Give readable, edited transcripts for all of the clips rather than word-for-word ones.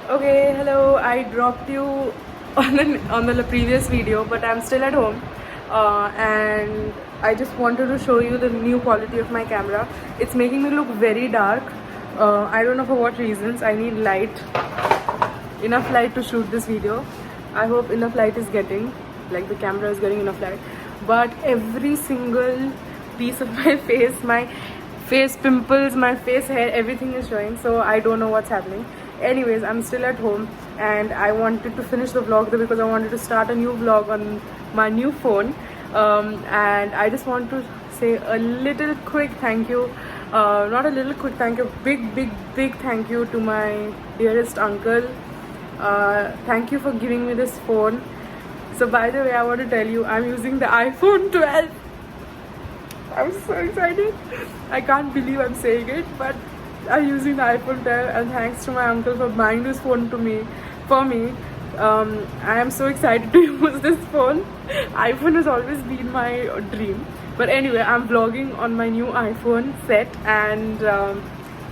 Okay, hello. I dropped you on the previous video, but I'm still at home, and I just wanted to show you the new quality of my camera. It's making me look very dark. I don't know for what reasons. I need light, enough light to shoot this video. I hope enough light is getting, like the camera is getting enough light. But every single piece of my face pimples, my face hair, everything is showing. So I don't know what's happening. Anyways, I'm still at home and I wanted to finish the vlog though because I wanted to start a new vlog on my new phone. And I just want to say a little quick thank you, not a little quick thank you, big thank you to my dearest uncle. Thank you for giving me this phone. So by the way, I want to tell you I'm using the iPhone 12. I'm so excited. I can't believe I'm saying it, but I'm using the iPhone 12 and thanks to my uncle for buying this phone for me. I am so excited to use this phone. iPhone has always been my dream. But anyway, I'm vlogging on my new iPhone set, and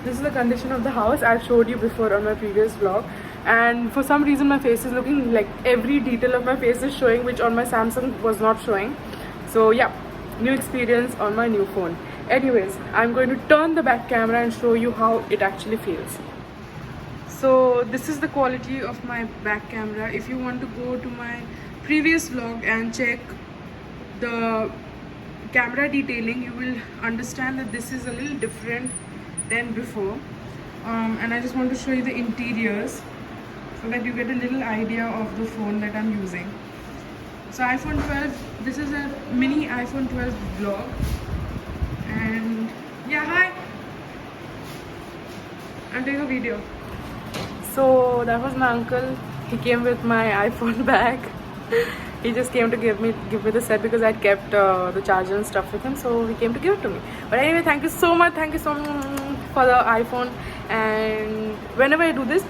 this is the condition of the house. I've showed you before on my previous vlog, and for some reason my face is looking like every detail of my face is showing, which on my Samsung was not showing. So yeah, new experience on my new phone. Anyways, I'm going to turn the back camera and show you how it actually feels. So this is the quality of my back camera. If you want to go to my previous vlog and check the camera detailing, you will understand that this is a little different than before. And I just want to show you the interiors so that you get a little idea of the phone that I'm using. So iPhone 12, this is a mini iPhone 12 vlog. And yeah, hi, I'm doing a video. So that was my uncle. He came with my iPhone bag. He just came to give me the set because I'd kept the charger and stuff with him, so he came to give it to me. But anyway, thank you so much for the iPhone. And whenever I do this,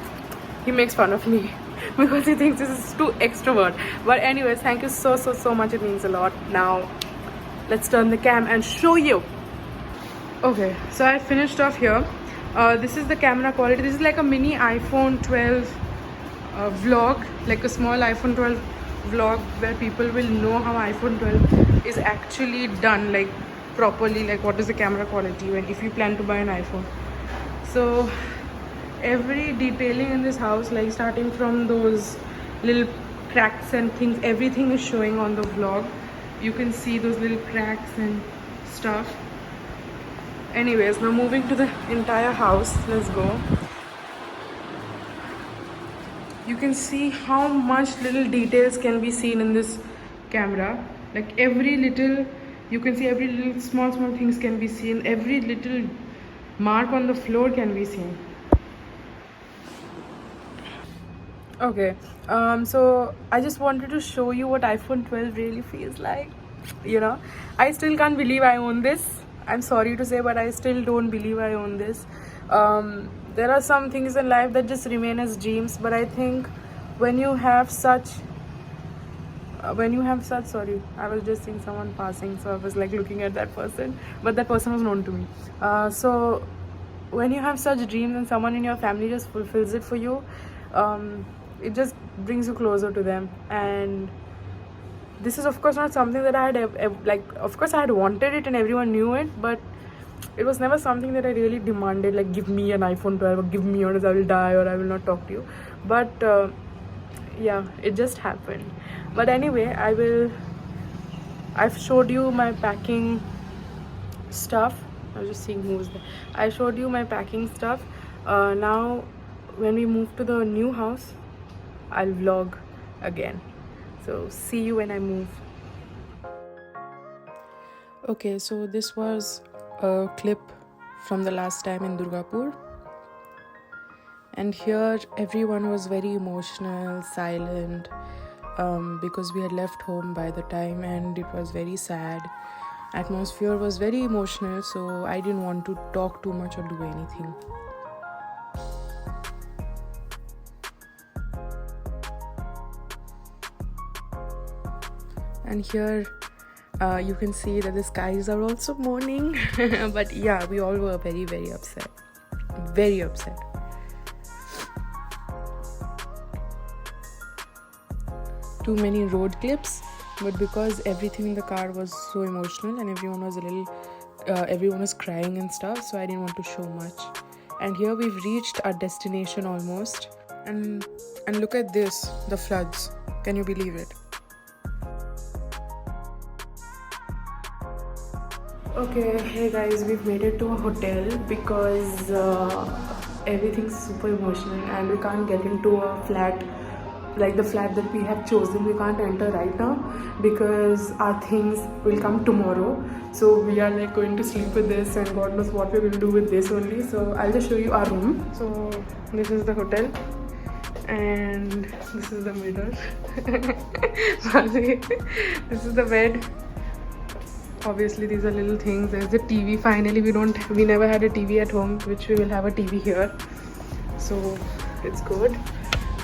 he makes fun of me because he thinks this is too extrovert. But anyways, thank you so much. It means a lot. Now let's turn the cam and show you. Okay, so I finished off here. This is the camera quality. This is like a mini iPhone 12 vlog, like a small iPhone 12 vlog where people will know how iPhone 12 is actually done, like properly, like what is the camera quality when if you plan to buy an iPhone. So every detailing in this house, like starting from those little cracks and things, everything is showing on the vlog. You can see those little cracks and stuff. Anyways, now moving to the entire house. Let's go. You can see how much little details can be seen in this camera. Like every little, you can see every little small things can be seen. Every little mark on the floor can be seen. Okay, so I just wanted to show you what iPhone 12 really feels like. You know, I still can't believe I own this. I'm sorry to say, but I still don't believe I own this. There are some things in life that just remain as dreams, but I think when you have such sorry, I was just seeing someone passing, so I was like looking at that person, but that person was known to me. So when you have such dreams and someone in your family just fulfills it for you, it just brings you closer to them. And this is of course not something that I had like, of course I had wanted it and everyone knew it, but it was never something that I really demanded, like give me an iPhone 12 or give me yours, I will die or I will not talk to you. But yeah, it just happened. But anyway, I've showed you my packing stuff. I was just seeing who's there. I showed you my packing stuff. Now when we move to the new house, I'll vlog again. So see you when I move. Okay, so this was a clip from the last time in Durgapur. And here everyone was very emotional, silent, because we had left home by the time and it was very sad. Atmosphere was very emotional, so I didn't want to talk too much or do anything. And here you can see that the skies are also mourning. But yeah, we all were very upset. too many road clips, but because everything in the car was so emotional and everyone was crying and stuff, so I didn't want to show much. And here we've reached our destination almost, and look at this, the floods. Can you believe it? Okay, hey guys, we've made it to a hotel because everything's super emotional and we can't get into a flat, like the flat that we have chosen. We can't enter right now because our things will come tomorrow. So we are like going to sleep with this, and God knows what we're going to do with this only. So I'll just show you our room. So this is the hotel and this is the mirror. This is the bed. Obviously these are little things. There's the TV. Finally we never had a TV at home, which we will have a TV here, so it's good.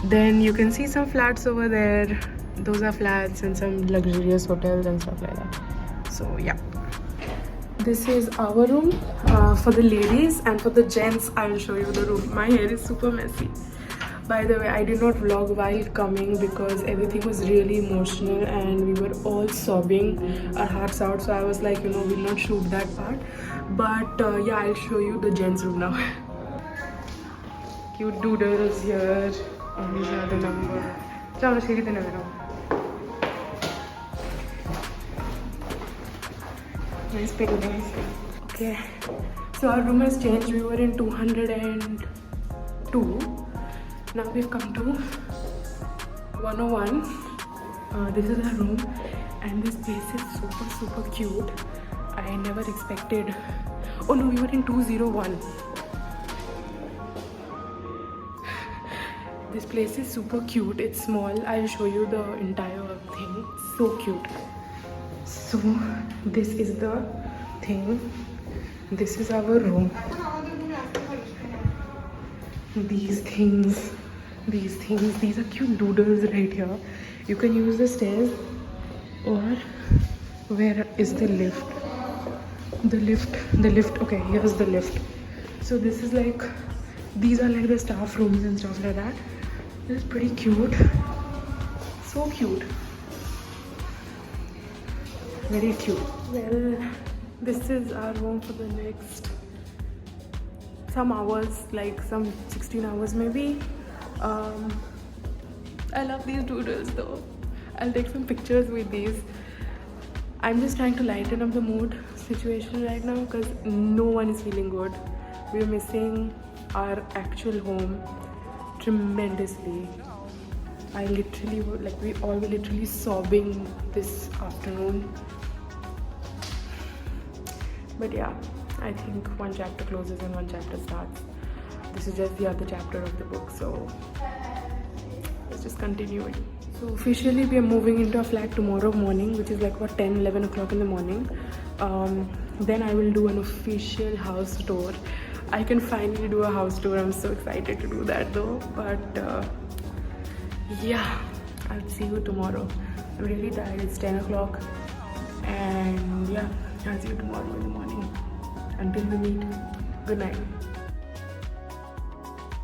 Then you can see some flats over there. Those are flats and some luxurious hotels and stuff like that. So yeah, this is our room for the ladies, and for the gents I'll show you the room. My hair is super messy. By the way, I did not vlog while coming because everything was really emotional and we were all sobbing our hearts out. So I was like, we'll not shoot that part. But yeah, I'll show you the gents room now. Cute doodles here. And these are the number. Nice paintings. Okay. So our room has changed. We were in 202. Now we've come to 101. This is our room, and this place is super cute. I never expected. Oh no, we were in 201. This place is super cute. It's small. I'll show you the entire thing. So cute. So this is the thing. This is our room. These things, these are cute doodles right here. You can use the stairs, or where is the lift? The lift. Okay, here's the lift. So this is like, these are like the staff rooms and stuff like that. This is pretty cute. So cute. Very cute. Well, this is our room for the next some hours, like some 16 hours maybe. I love these doodles though. I'll take some pictures with these. I'm just trying to lighten up the mood situation right now because no one is feeling good. We're missing our actual home tremendously. We all were literally sobbing this afternoon. But yeah, I think one chapter closes and one chapter starts. This is just the other chapter of the book, so let's just continue it. So officially we are moving into a flat tomorrow morning, which is like what, 10-11 o'clock in the morning. Then I will do an official house tour. I can finally do a house tour. I'm so excited to do that though. But yeah, I'll see you tomorrow. I'm really tired. It's 10 o'clock, and yeah, I'll see you tomorrow in the morning. Until we meet, good night.